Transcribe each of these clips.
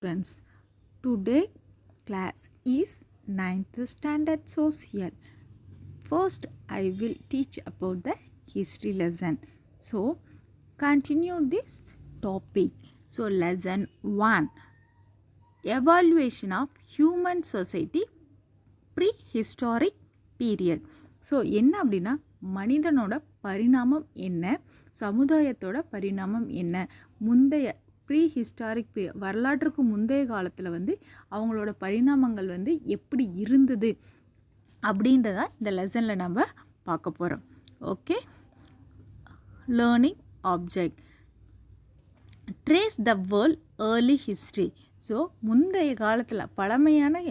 Students, today class is 9th standard social. First, I will teach about the history lesson. So, continue this topic. So, lesson 1, evaluation of human society prehistoric period. So என்ன அப்படின்னா மனிதனோட பரிணாமம் என்ன, சமுதாயத்தோட பரிணாமம் என்ன, முந்தைய prehistoric வரலாற்றுக்கு முந்தைய காலத்தில் அவங்களோட பரிணாமங்கள் எப்படி இருந்தது அப்படின்றத இந்த லெசனில் நம்ம பார்க்க போகிறோம். Okay, learning object trace the world early history. So முந்தைய காலத்தில் பழமையான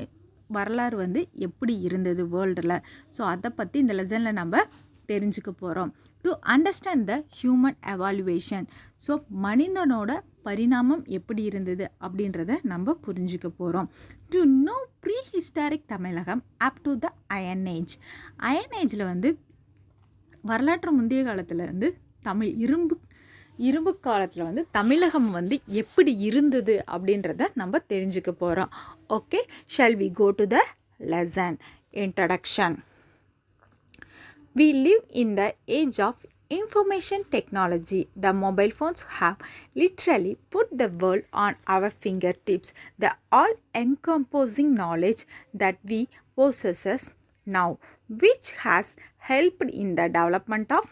வரலாறு எப்படி இருந்தது வேர்ல்டில், ஸோ அதை பற்றி இந்த லெசனில் நம்ம தெரிஞ்சுக்க போகிறோம். To understand the human evolution. So மனிதனோட பரிணாமம் எப்படி இருந்தது அப்படின்றத நம்ம புரிஞ்சுக்க போகிறோம். To know prehistoric Tamilagam up to the iron age. Iron ஏஜில் வரலாற்று முந்தைய காலத்தில் தமிழ் இரும்பு காலத்தில் தமிழகம் எப்படி இருந்தது அப்படின்றத நம்ம தெரிஞ்சுக்க போகிறோம். Okay, shall we go to the lesson. Introduction. We live in the age of information technology. The mobile phones have literally put the world on our fingertips. The all-encompassing knowledge that we possess now, which has helped in the development of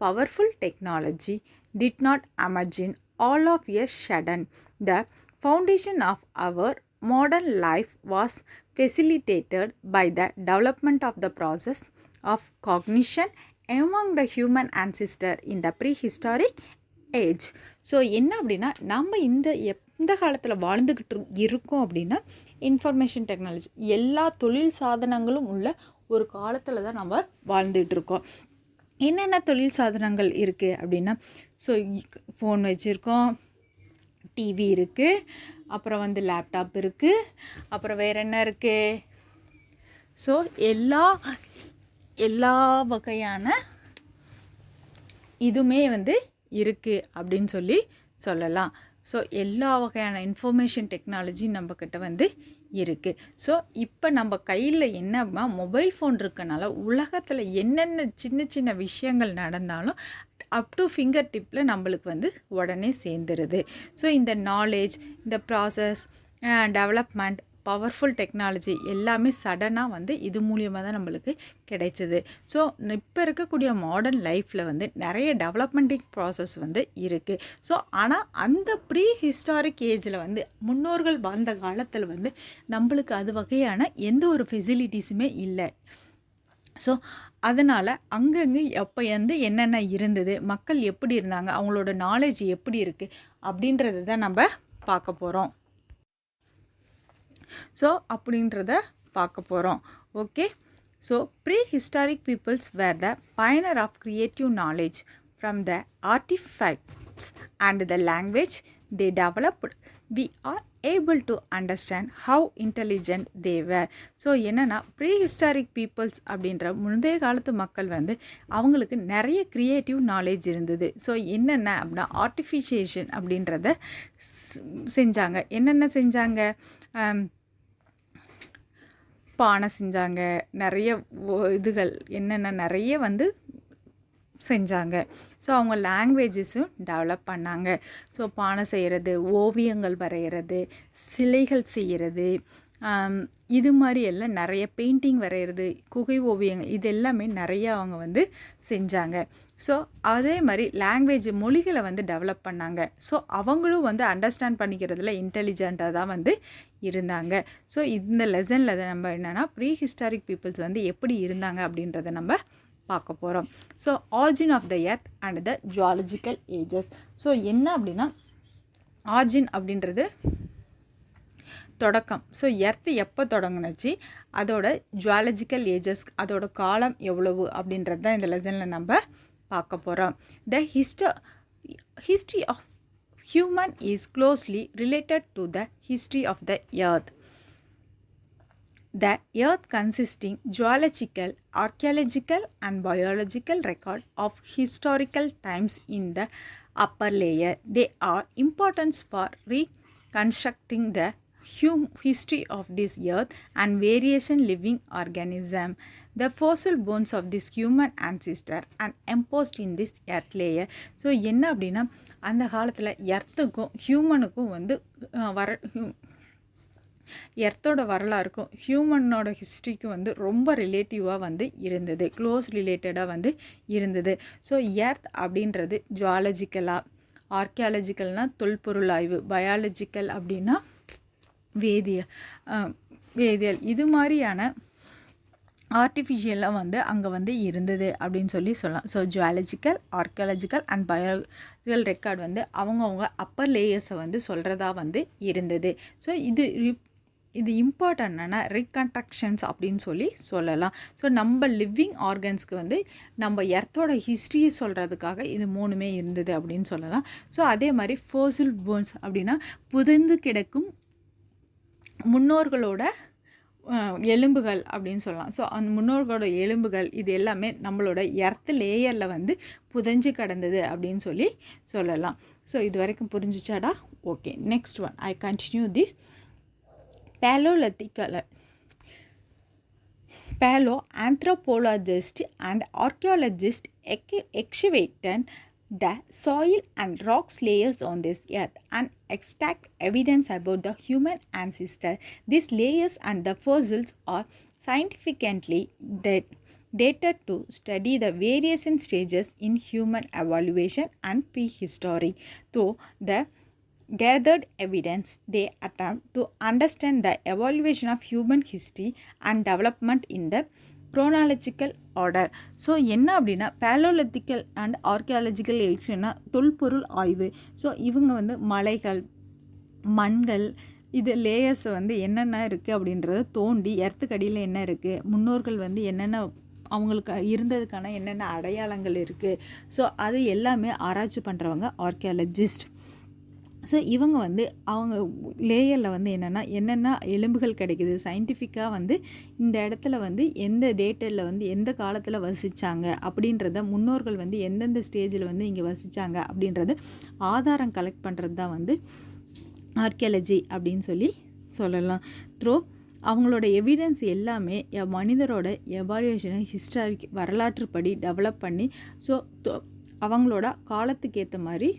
powerful technology, did not imagine all of a sudden. The foundation of our modern life was facilitated by the development of the process of cognition among the human ancestor in the prehistoric age. So என்ன அப்படின்னா நம்ம எந்த காலத்தில் வாழ்ந்துக்கிட்டு இருக்கோம் அப்படின்னா information technology எல்லா தொழில் சாதனங்களும் உள்ள ஒரு காலத்தில் தான் நம்ம வாழ்ந்துகிட்டு இருக்கோம். என்னென்ன தொழில் சாதனங்கள் இருக்குது அப்படின்னா, ஸோ ஃபோன் வச்சுருக்கோம், டிவி இருக்குது, அப்புறம் லேப்டாப் இருக்குது, அப்புறம் வேறு என்ன இருக்குது, ஸோ எல்லா வகையான இதுவுமே இருக்குது அப்படின்னு சொல்லலாம். ஸோ எல்லா வகையான இன்ஃபர்மேஷன் டெக்னாலஜி நம்மக்கிட்ட இருக்குது. ஸோ இப்போ நம்ம கையில் என்ன மொபைல் ஃபோன் இருக்கனால உலகத்தில் என்னென்ன சின்ன சின்ன விஷயங்கள் நடந்தாலும் அப் டு ஃபிங்கர் டிப்பில் நம்மளுக்கு உடனே சேர்ந்துருது. ஸோ இந்த நாலேஜ், இந்த ப்ராசஸ், டெவலப்மெண்ட், பவர்ஃபுல் டெக்னாலஜி எல்லாமே சடனாக இது மூலியமாக தான் நம்மளுக்கு கிடைச்சிது. ஸோ இப்போ இருக்கக்கூடிய மாடர்ன் லைஃப்பில் நிறைய டெவலப்மெண்டிங் ப்ராசஸ் இருக்குது. ஸோ ஆனால் அந்த ப்ரீ ஹிஸ்டாரிக் ஏஜில் முன்னோர்கள் வாழ்ந்த காலத்தில் நம்மளுக்கு அது வகையான எந்த ஒரு ஃபெசிலிட்டிஸுமே இல்லை. ஸோ அதனால் அங்கங்கே எப்போ என்னென்ன இருந்தது, மக்கள் எப்படி இருந்தாங்க, அவங்களோட நாலேஜ் எப்படி இருக்குது அப்படின்றத தான் நம்ம பார்க்க போகிறோம். ஸோ அப்படின்றத பார்க்க போகிறோம். Okay, so prehistoric peoples were the pioneer of creative knowledge from the artefacts and the language they developed. We are able to understand how intelligent they were. So என்னென்னா ப்ரீஹிஸ்டாரிக் பீப்புள்ஸ் அப்படின்ற முந்தைய காலத்து மக்கள் அவங்களுக்கு நிறைய க்ரியேட்டிவ் நாலேஜ் இருந்தது. So என்னென்ன அப்படின்னா ஆர்டிஃபிஷியேஷன் அப்படின்றத செஞ்சாங்க. என்னென்ன செஞ்சாங்க, பானை செஞ்சாங்க, நிறைய இதுகள் என்னென்ன நிறைய செஞ்சாங்க. ஸோ அவங்க லாங்குவேஜஸும் டெவலப் பண்ணாங்க. ஸோ பானை செய்கிறது, ஓவியங்கள் வரைகிறது, சிலைகள் செய்கிறது, இது மாதிரி எல்லாம் நிறைய பெயிண்டிங் வரைகிறது, குகை ஓவியங்கள், இது எல்லாமே நிறைய அவங்க செஞ்சாங்க. ஸோ அதே மாதிரி லாங்குவேஜ், மொழிகளை டெவலப் பண்ணாங்க. ஸோ அவங்களும் அண்டர்ஸ்டாண்ட் பண்ணிக்கிறதுல இன்டெலிஜென்ட்டாக தான் இருந்தாங்க. ஸோ இந்த லெசனில் நம்ம என்னென்னா ப்ரீ ஹிஸ்டாரிக் பீப்புள்ஸ் எப்படி இருந்தாங்க அப்படின்றத நம்ம பார்க்க போகிறோம். So origin of the earth and the geological ages. So என்ன அப்படின்னா ஆரிஜின் அப்படின்றது தொடக்கம். ஸோ எர்த்து எப்போ தொடங்குனுச்சு, அதோட ஜுவாலஜிக்கல் ஏஜஸ், அதோட காலம் எவ்வளவு அப்படின்றது தான் இந்த லெசனில் நம்ம பார்க்க போகிறோம். The history of human is closely related to the history of the earth. The earth consisting geological, archaeological and biological record of historical times in the upper layer. They are important for reconstructing the history of this earth and variation living organism. The fossil bones of this human ancestor and emposed in this earth layer. So என்ன அப்படின்னா அந்த காலத்தில் எர்த்துக்கும் ஹியூமனுக்கும் வந்து எர்த்தோட வரலாறுக்கும் ஹியூமனோட ஹிஸ்ட்ரிக்கும் வந்து ரொம்ப ரிலேட்டிவாக வந்து இருந்தது, close ரிலேட்டடாக வந்து இருந்தது. ஸோ எர்த் அப்படின்றது ஜுவாலஜிக்கலாக, ஆர்கியாலஜிக்கல்னால் தொல்பொருள் ஆய்வு, பயாலஜிக்கல் அப்படின்னா வேதியியல் இது மாதிரியான ஆர்டிஃபிஷியலாக வந்து அங்கே வந்து இருந்தது அப்படின்னு சொல்லலாம். So zoological, archaeological and biological record வந்து அவங்கவுங்க அப்பர் லேயர்ஸை வந்து சொல்கிறதா வந்து இருந்தது. ஸோ இது இம்பார்ட்டன்ட்னா ரீகன்ஸ்ட்ரக்ஷன்ஸ் அப்படின்னு சொல்லலாம். ஸோ நம்ம லிவிங் ஆர்கன்ஸ்க்கு வந்து நம்ம எர்த்தோட ஹிஸ்ட்ரியை சொல்கிறதுக்காக இது மூணுமே இருந்தது அப்படின்னு சொல்லலாம். ஸோ அதே மாதிரி ஃபோசில் போன்ஸ் அப்படின்னா புதைந்து கிடக்கும் முன்னோர்களோட எலும்புகள் அப்படின்னு சொல்லலாம். ஸோ அந்த முன்னோர்களோட எலும்புகள் இது எல்லாமே நம்மளோட எர்த் லேயரில் வந்து புதைஞ்சு கிடந்தது அப்படின்னு சொல்லலாம். ஸோ இது வரைக்கும் புரிஞ்சிச்சாடா? Okay, next one I continue this. Paleoanthropologist and archaeologist excavated the soil and rocks layers on this earth and extract evidence about the human ancestor. These layers and the fossils are scientifically dated to study the various stages in human evolution and prehistory. Through the gathered evidence, they attempt to understand the evolution of human history and development in the chronological order. So என்ன அப்படின்னா பேலோலித்திக்கல் and archaeological எவிடன்ஸ்னா தொல்பொருள் ஆய்வு. So இவங்க வந்து மலைகள், மண்கள், இது layers வந்து என்னென்ன இருக்குது அப்படின்றத தோண்டி எர்த்துக்கடியில் என்ன இருக்குது, முன்னோர்கள் வந்து என்னென்ன அவங்களுக்கு இருந்ததுக்கான என்னென்ன அடையாளங்கள் இருக்குது, ஸோ அது எல்லாமே ஆராய்ச்சி பண்ணுறவங்க ஆர்கியாலஜிஸ்ட். ஸோ இவங்க வந்து அவங்க லேயரில் வந்து என்னென்ன எலும்புகள் கிடைக்குது, சயின்டிஃபிக்காக வந்து இந்த இடத்துல வந்து எந்த டேட்டில் வந்து எந்த காலத்தில் வசித்தாங்க அப்படின்றத, முன்னோர்கள் வந்து எந்தெந்த ஸ்டேஜில் வந்து இங்கே வசித்தாங்க அப்படின்றது ஆதாரம் கலெக்ட் பண்ணுறது தான் வந்து ஆர்கியாலஜி அப்படின்னு சொல்லலாம். அவங்களோட எவிடன்ஸ் எல்லாமே மனிதரோட எவாலுவேஷனை ஹிஸ்டாரிக் வரலாற்றுப்படி டெவலப் பண்ணி ஸோ அவங்களோட காலத்துக்கு ஏற்ற மாதிரி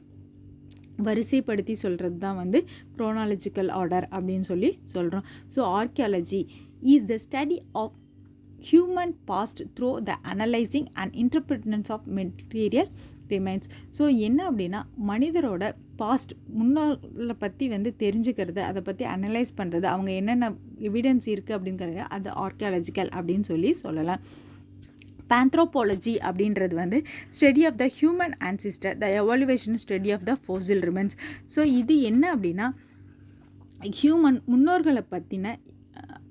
வரிசைப்படுத்தி சொல்கிறது தான் வந்து குரோனாலஜிக்கல் ஆர்டர் அப்படின்னு சொல்கிறோம். So archaeology is the study of human past through the analyzing and interpretations of material remains. So என்ன அப்படின்னா மனிதரோட பாஸ்ட் முன்னோரை பற்றி வந்து தெரிஞ்சுக்கிறது, அதை பற்றி அனலைஸ் பண்ணுறது, அவங்க என்னென்ன எவிடன்ஸ் இருக்குது அப்படிங்கிறது அது ஆர்கியாலஜிக்கல் அப்படின்னு சொல்லலாம். பேந்த்ரோபாலஜி அப்படின்றது வந்து study of the human ancestor, the evolution study of the fossil remains. So இது என்ன அப்படின்னா ஹியூமன் முன்னோர்களை பற்றின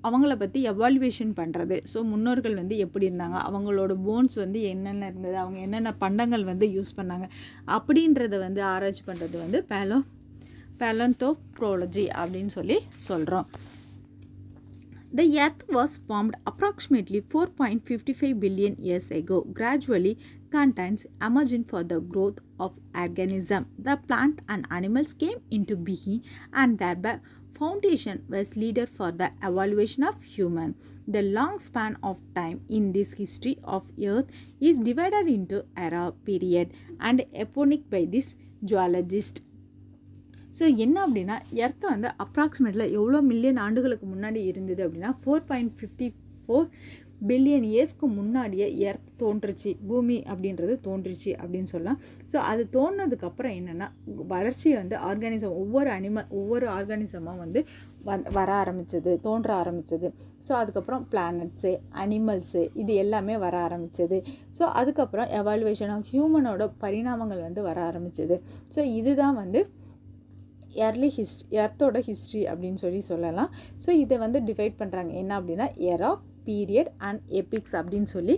அவங்கள பற்றி எவாலுவேஷன் பண்ணுறது. ஸோ முன்னோர்கள் வந்து எப்படி இருந்தாங்க, அவங்களோட போன்ஸ் வந்து என்னென்ன இருந்தது, அவங்க என்னென்ன பண்டங்கள் வந்து யூஸ் பண்ணாங்க அப்படின்றத வந்து ஆராய்ச்சி பண்ணுறது வந்து பேலோன்தோப்ரோலஜி அப்படின்னு சொல்கிறோம். The earth was formed approximately 4.55 billion years ago. Gradually, continents emerged for the growth of organisms. The plant and animals came into being, and thereby foundation was leader for the evolution of human. The long span of time in this history of earth is divided into era, period, and epoch by this geologist. So என்ன அப்படின்னா earth வந்து அப்ராக்சிமேட்டில் எவ்வளோ million ஆண்டுகளுக்கு முன்னாடி இருந்தது அப்படின்னா 4.54 billion இயர்ஸ்க்கு முன்னாடியே எர்த் தோன்றுச்சு, பூமி அப்படின்றது தோன்றுச்சு அப்படின்னு சொல்லலாம். ஸோ அது தோன்றதுக்கப்புறம் என்னென்னா வளர்ச்சி வந்து ஆர்கானிசம் ஒவ்வொரு ஆர்கானிசமாக வந்து வர ஆரம்பித்தது, தோன்ற ஆரம்பித்தது. ஸோ அதுக்கப்புறம் பிளானட்ஸு, அனிமல்ஸு இது எல்லாமே வர ஆரம்பித்தது. ஸோ அதுக்கப்புறம் எவாலுவேஷன் ஆஃப் ஹியூமனோட பரிணாமங்கள் வந்து வர ஆரம்பித்தது. ஸோ இதுதான் வந்து எர்த்தோட ஹிஸ்ட்ரி அப்படின்னு சொல்லலாம். ஸோ இதை வந்து டிவைட் பண்ணுறாங்க என்ன அப்படின்னா எரா, பீரியட் அண்ட் எபிக்ஸ் அப்படின்னு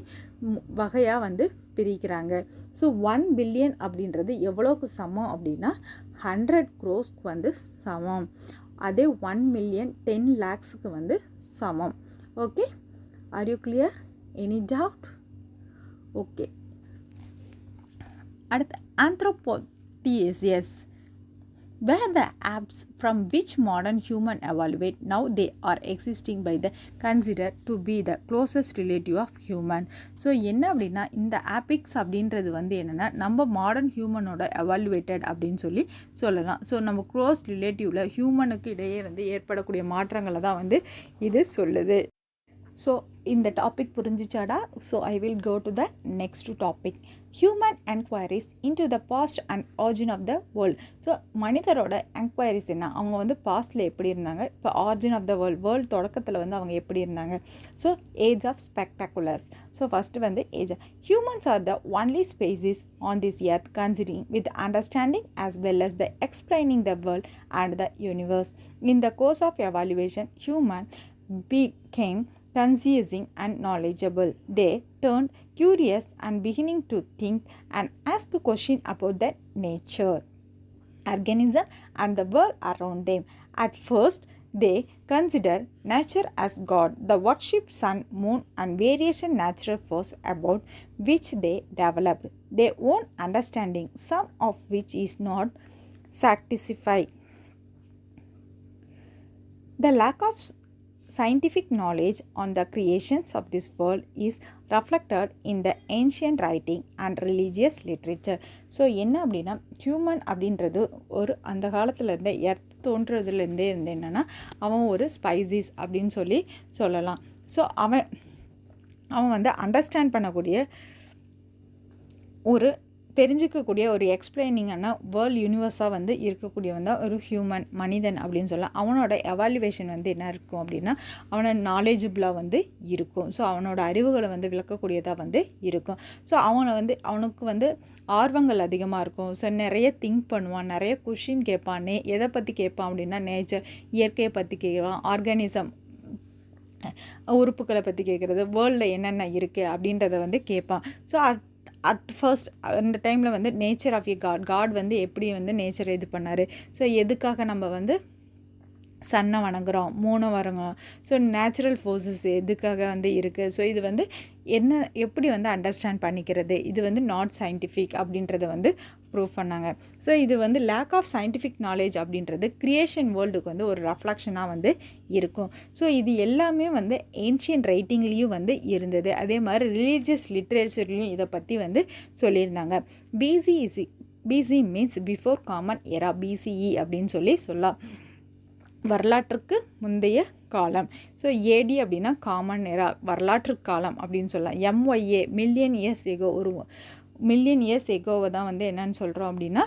வகையாக வந்து பிரிக்கிறாங்க. ஸோ 1 பில்லியன் அப்படின்றது எவ்வளோக்கு சமம் அப்படின்னா 100 crores வந்து சமம். அதே 1 மில்லியன் 10 lakhsக்கு வந்து சமம். Okay, are you clear? Any doubt? Okay, அடுத்து ஆந்த்ரோபோதியஸ். were the apes from which modern human evaluate. Now they are existing by the considered to be the closest relative of human. So என்ன அப்படின்னா இந்த ஆபிக்ஸ் அப்படின்றது வந்து என்னென்னா நம்ம மாடர்ன் ஹியூமனோட எவாலுவேட்டட் அப்படின்னு சொல்லலாம். ஸோ நம்ம க்ளோஸ் ரிலேட்டிவில் ஹியூமனுக்கு இடையே வந்து ஏற்படக்கூடிய மாற்றங்களை தான் வந்து இது சொல்லுது. ஸோ இந்த டாபிக் புரிஞ்சிச்சாடா? So I will go to the next topic, human enquiries into the past and origin of the world. So மனிதரோட என்கொயரிஸ் என்ன, அவங்க வந்து பாஸ்டில் எப்படி இருந்தாங்க, இப்போ ஆரிஜின் ஆஃப் த வேர்ல்ட் தொடக்கத்தில் வந்து அவங்க எப்படி இருந்தாங்க. So age of spectaculars. So first வந்து age. Humans are the only species on this earth considering with understanding as well as the explaining the world and the universe. In the course of evolution human became conscious and knowledgeable. They turned curious and beginning to think and ask questions about the nature, organism and the world around them. At first, they considered nature as God. They worship sun, moon and various natural forces about which they developed their own understanding, some of which is not satisfied. The lack of scientific knowledge on the creations of this world is reflected in the ancient writing and religious literature. So என்ன அப்படின்னா human அப்படின்றது ஒரு அந்த காலத்துலேருந்தே earth தோன்றதுலேருந்தே இருந்து என்னென்னா அவன் ஒரு ஸ்பைசிஸ் அப்படின்னு சொல்லலாம். ஸோ அவன் வந்து அண்டர்ஸ்டாண்ட் பண்ணக்கூடிய ஒரு தெரிஞ்சிக்கக்கூடிய ஒரு எக்ஸ்பிளைனிங்கான வேர்ல்டு யூனிவர்ஸாக வந்து இருக்கக்கூடியவன் தான் ஒரு ஹியூமன், மனிதன் அப்படின்னு சொல்லலாம். அவனோட எவாலுவேஷன் வந்து என்ன இருக்கும் அப்படின்னா அவனோட நாலேஜபிளாக வந்து இருக்கும். ஸோ அவனோட அறிவுகளை வந்து விளக்கக்கூடியதாக வந்து இருக்கும். ஸோ அவனுக்கு வந்து ஆர்வங்கள் அதிகமாக இருக்கும். ஸோ நிறைய திங்க் பண்ணுவான், நிறைய கொஷின் கேட்பான். எதை பற்றி கேட்பான் அப்படின்னா நேச்சர், இயற்கையை பற்றி கேட்பான், ஆர்கானிசம் உறுப்புகளை பற்றி கேட்குறது, வேர்ல்டில் என்னென்ன இருக்குது அப்படின்றத வந்து கேட்பான். ஸோ அட் ஃபர்ஸ்ட் அந்த டைமில் வந்து நேச்சர் ஆஃப் காட் வந்து எப்படி வந்து நேச்சரை இது பண்ணார், ஸோ எதுக்காக நம்ம வந்து சன்னை வணங்குறோம், மூணை வணங்குறோம், ஸோ நேச்சுரல் ஃபோர்ஸஸ் எதுக்காக வந்து இருக்குது, ஸோ இது வந்து என்ன எப்படி வந்து அண்டர்ஸ்டாண்ட் பண்ணிக்கிறது, இது வந்து நாட் சயின்டிஃபிக் அப்படின்றத வந்து ப்ரூவ் பண்ணாங்க. ஸோ இது வந்து லேக் ஆஃப் சயின்டிஃபிக் நாலேஜ் அப்படின்றது கிரியேஷன் வேர்ல்டுக்கு வந்து ஒரு ரெஃப்ளெக்ஷனாக வந்து இருக்கும். ஸோ இது எல்லாமே வந்து ஏன்ஷியன்ட் ரைட்டிங்லேயும் வந்து இருந்தது. அதே மாதிரி ரிலீஜியஸ் லிட்ரேச்சர்லேயும் இதை பற்றி வந்து சொல்லியிருந்தாங்க. BC means before common era, BCE அப்படின்னு சொல்லலாம், வரலாற்றுக்கு முந்தைய காலம். ஸோ ஏடி அப்படின்னா காமன் எரா, வரலாற்று காலம் அப்படின்னு சொல்லலாம். எம்ஒய்ஏ மில்லியன் இயர்ஸ் எகோ, ஒரு மில்லியன் இயர்ஸ் எகோவை தான் வந்து என்னன்னு சொல்கிறோம் அப்படின்னா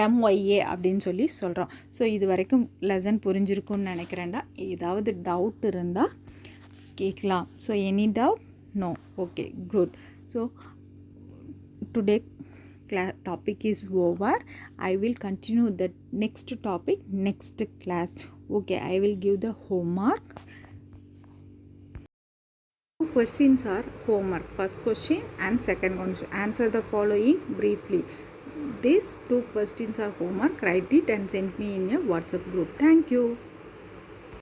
எம்ஒய்ஏ அப்படின்னு சொல்கிறோம். ஸோ இது வரைக்கும் லெசன் புரிஞ்சிருக்கும்னு நினைக்கிறேன்டா. ஏதாவது டவுட் இருந்தால் கேட்கலாம். So any doubt? No. Okay, good. So today topic is over. I will continue the next topic next class. Okay, I will give the homework. Two questions are homework. First question and second question. Answer the following briefly. These two questions are homework. Write it and send me in a WhatsApp group. Thank you.